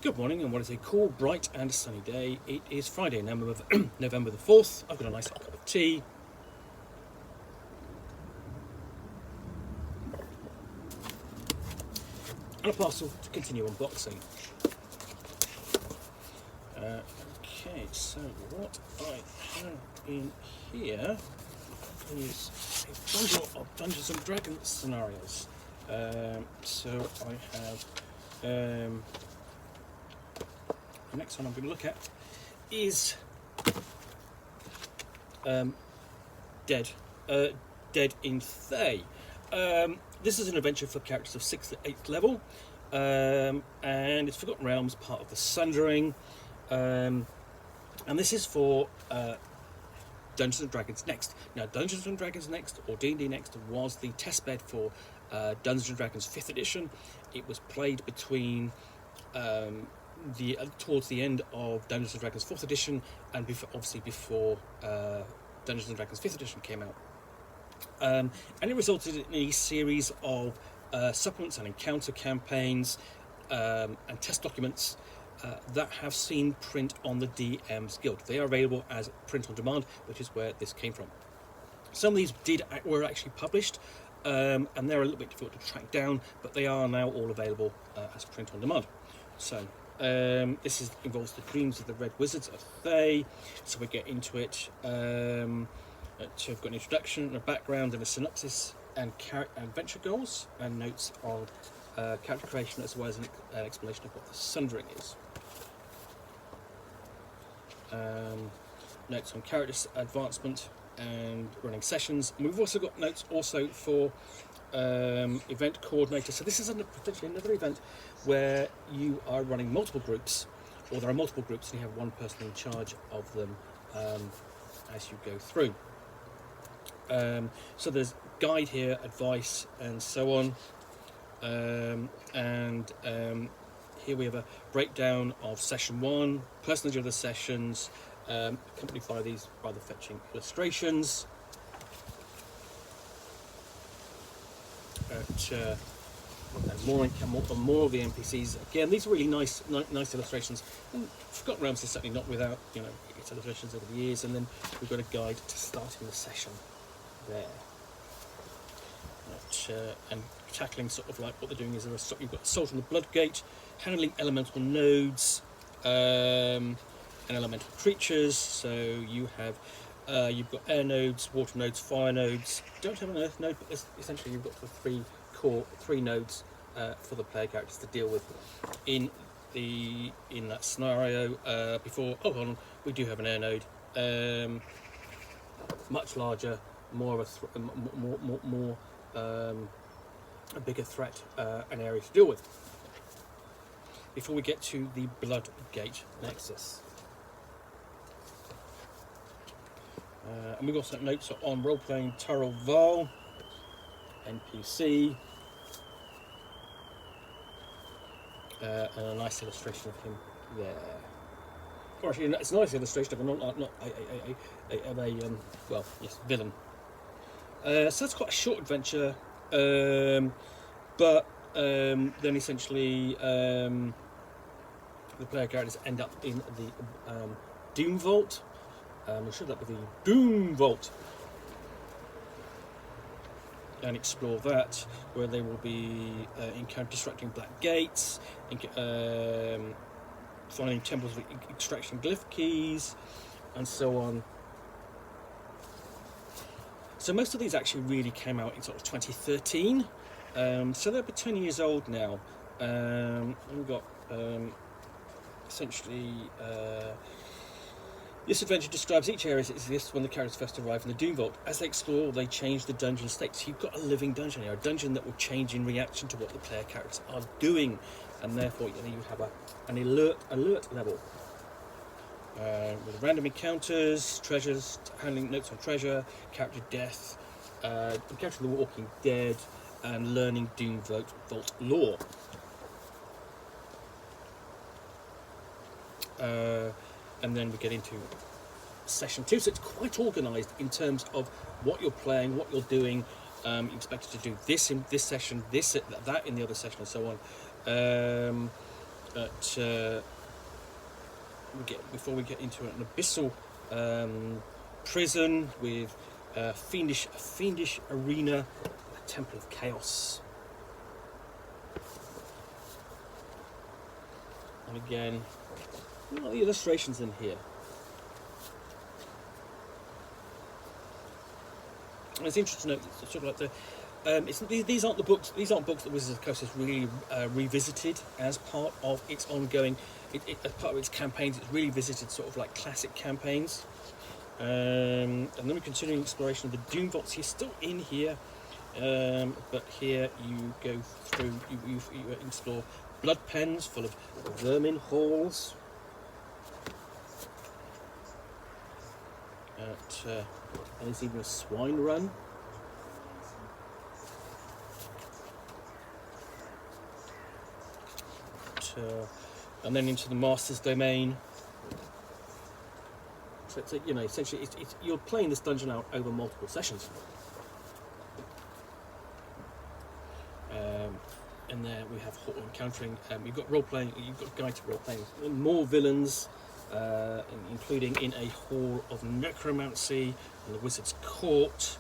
Good morning, and what is a cool, bright and sunny day. It is Friday, November the 4th. I've got a nice hot cup of tea. And a parcel to continue unboxing. Okay, so what I have in here is a bundle of Dungeons and Dragons scenarios. So I have... the next one I'm going to look at is Dead in Thay. This is an adventure for characters of 6th to 8th level, and it's Forgotten Realms, part of the Sundering, and this is for Dungeons & Dragons Next. Now, Dungeons & Dragons Next, or D&D Next, was the testbed for Dungeons & Dragons 5th edition. It was played between towards the end of Dungeons & Dragons 4th edition, and before Dungeons & Dragons 5th edition came out. And it resulted in a series of supplements and encounter campaigns and test documents that have seen print on the DM's Guild. They are available as print on demand, which is where this came from. Some of these were actually published, and they're a little bit difficult to track down, but they are now all available as print on demand. So this involves the dreams of the Red Wizards of Thay. So we get into it. So we've got an introduction, and a background, and a synopsis, and adventure goals, and notes on character creation, as well as an explanation of what the Sundering is. Notes on character advancement and running sessions. And we've also got notes for event coordinator. So this is potentially another event where you are running multiple groups, or there are multiple groups and you have one person in charge of them as you go through. So there's guide here, advice, and so on. Here we have a breakdown of session 1, personage of the sessions, accompanied by these rather fetching illustrations. And more of the NPCs. Again, these are really nice illustrations. And Forgotten Realms is certainly not without its illustrations over the years. And then we've got a guide to starting the session there. And tackling sort of like what they're doing is you've got Assault on the Bloodgate, handling elemental nodes, and elemental creatures. So you have you've got air nodes, water nodes, fire nodes. Don't have an earth node, but essentially you've got the three nodes for the player characters to deal with in that scenario. We do have an air node, much larger, more of a bigger threat, an area to deal with. Before we get to the Bloodgate Nexus. And we've got some notes on role-playing Tyrell Val, NPC, and a nice illustration of him there. Or actually, it's a nice illustration of villain. So that's quite a short adventure, but then essentially the player characters end up in the Doom Vault. We'll show that with the Doom Vault and explore that, where they will be disrupting black gates, finding temples of extraction glyph keys, and so on. So most of these actually really came out in sort of 2013, so they're about 10 years old now. We've got essentially this adventure describes each area as it exists when the characters first arrive in the Doom Vault. As they explore, they change the dungeon state. So you've got a living dungeon here, a dungeon that will change in reaction to what the player characters are doing, and therefore you have an alert level. With random encounters, treasures, handling notes on treasure, character death, encountering the Walking Dead, and learning Doom Vault lore. And then we get into session 2, so it's quite organised in terms of what you're playing, what you're doing. You're expected to do this in this session, that in the other session, and so on. before we get into an abyssal prison with a fiendish arena, a temple of chaos. And again, look at the illustrations in here. And it's interesting to note, it's sort of like these aren't the books. These aren't books that Wizards of the Coast has really revisited as part of its ongoing, as part of its campaigns. It's really visited sort of like classic campaigns. And then we're continuing exploration of the Doom Vaults. He's still in here, but here you go through. You explore blood pens full of vermin halls. And there's even a swine run. And then into the Master's Domain. So it's essentially you're playing this dungeon out over multiple sessions. And there we have encountering. You've got role playing. You've got a guide to role playing. More villains, including in a hall of necromancy in the Wizard's Court.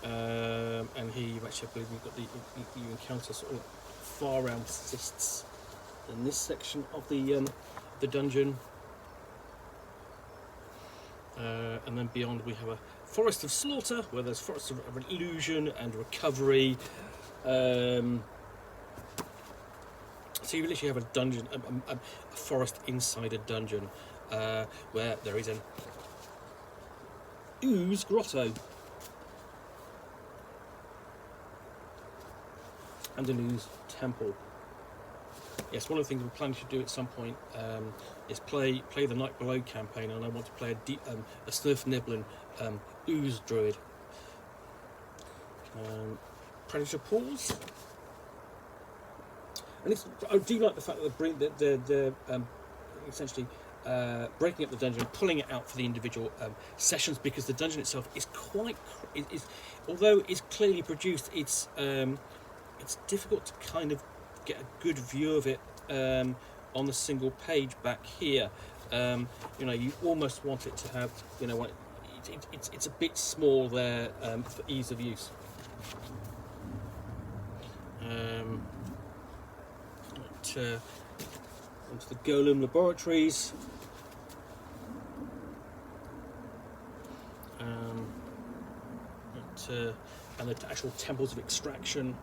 And here you actually, I believe, you encounter sort of far round cysts in this section of the dungeon. And then beyond we have a forest of slaughter, where there's forests of illusion and recovery. So you literally have a dungeon, a forest inside a dungeon, where there is an ooze grotto and an ooze temple. Yes, one of the things we're planning to do at some point is play the Night Below campaign, and I want to play a Snurf Niblin ooze druid. Predator pools. And I do like the fact that they're essentially breaking up the dungeon, pulling it out for the individual sessions, because the dungeon itself is although it's clearly produced, it's difficult to kind of get a good view of it on the single page back here. You almost want it to have, it's a bit small there for ease of use. Onto the Golem Laboratories. And the actual temples of extraction,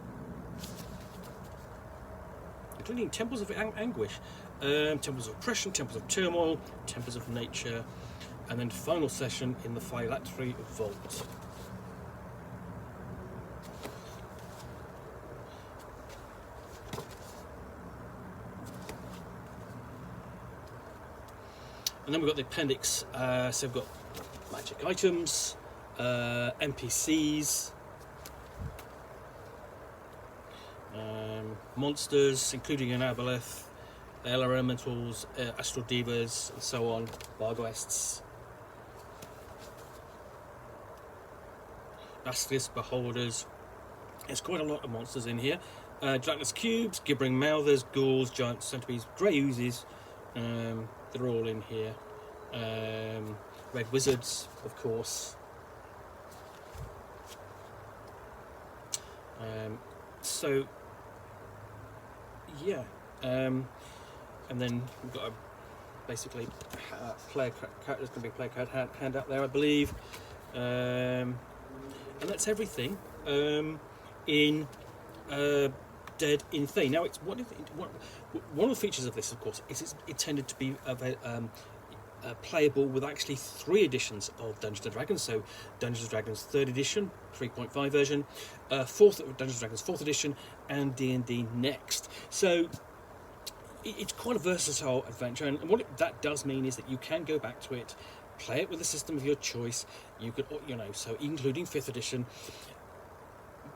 including temples of anguish, temples of oppression, temples of turmoil, temples of nature, and then final session in the Phylactery Vault. And then we've got the appendix, so we've got magic items, NPCs, monsters, including an aboleth, elementals, astral divas, and so on, bargoests, basilisk beholders. There's quite a lot of monsters in here. Gelatinous cubes, gibbering mouthers, ghouls, giant centipedes, grey oozes. They're all in here. Red wizards, of course. So, yeah. And then we've got basically player characters, going to be a player card hand up there, I believe. And that's everything in Dead in Thay. Now, it's one of the features of this, of course, is it's intended to be playable with actually 3 editions of Dungeons and Dragons. So, Dungeons and Dragons 3rd edition, 3.5 version, Dungeons and Dragons 4th edition, and D&D Next. So, it's quite a versatile adventure, and what that does mean is that you can go back to it, play it with a system of your choice. You could, so including 5th edition,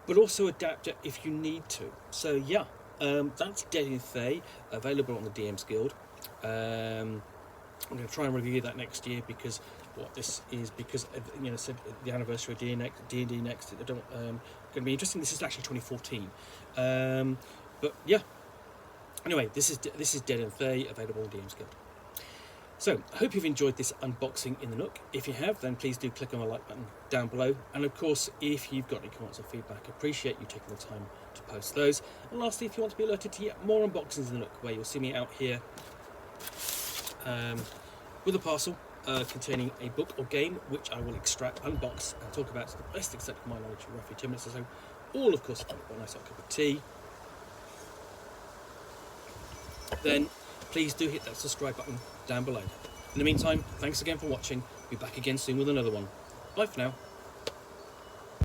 but also adapt it if you need to. So yeah, that's Dead in Thay, available on the DM's Guild. I'm going to try and review that next year, because said the anniversary of D&D Next. Going to be interesting. This is actually 2014, but yeah. Anyway, this is Dead and Thay, available on DM's Guild. So, I hope you've enjoyed this unboxing in the Nook. If you have, then please do click on the like button down below. And of course, if you've got any comments or feedback, I appreciate you taking the time to post those. And lastly, if you want to be alerted to yet more unboxings in the Nook, where you'll see me out here with a parcel containing a book or game, which I will extract, unbox, and talk about to the best extent of my knowledge in roughly 10 minutes or so. All, of course, followed by a nice hot cup of tea. Then please do hit that subscribe button down below. In the meantime, thanks again for watching. Be back again soon with another one. Bye for now.